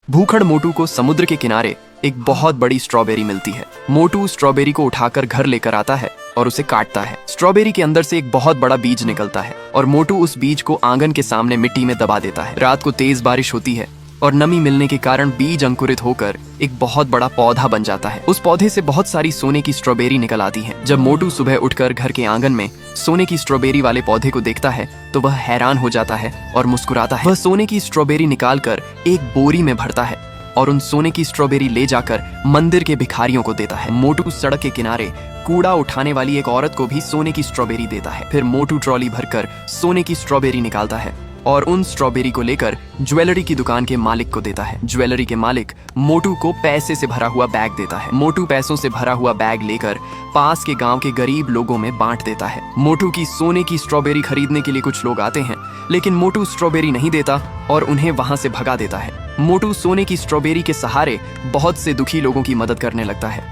भूखड़ मोटू को समुद्र के किनारे एक बहुत बड़ी स्ट्रॉबेरी मिलती है। मोटू स्ट्रॉबेरी को उठाकर घर लेकर आता है और उसे काटता है। स्ट्रॉबेरी के अंदर से एक बहुत बड़ा बीज निकलता है और मोटू उस बीज को आंगन के सामने मिट्टी में दबा देता है। रात को तेज बारिश होती है और नमी मिलने के कारण बीज अंकुरित होकर एक बहुत बड़ा पौधा बन जाता है। उस पौधे से बहुत सारी सोने की स्ट्रॉबेरी निकल आती हैं। जब मोटू सुबह उठकर घर के आंगन में सोने की स्ट्रॉबेरी वाले पौधे को देखता है तो वह हैरान हो जाता है और मुस्कुराता है। वह सोने की स्ट्रॉबेरी निकालकर एक बोरी में भरता है और उन सोने की स्ट्रॉबेरी ले जाकर मंदिर के भिखारियों को देता है। मोटू सड़क के किनारे कूड़ा उठाने वाली एक औरत को भी सोने की स्ट्रॉबेरी देता है। फिर मोटू ट्रॉली भरकर सोने की स्ट्रॉबेरी निकालता है और उन स्ट्रॉबेरी को लेकर ज्वेलरी की दुकान के मालिक को देता है। ज्वेलरी के मालिक मोटू को पैसे से भरा हुआ बैग देता है। मोटू पैसों से भरा हुआ बैग लेकर पास के गांव के गरीब लोगों में बांट देता है। मोटू की सोने की स्ट्रॉबेरी खरीदने के लिए कुछ लोग आते हैं, लेकिन मोटू स्ट्रॉबेरी नहीं देता और उन्हें वहां से भगा देता है। मोटू सोने की स्ट्रॉबेरी के सहारे बहुत से दुखी लोगों की मदद करने लगता है।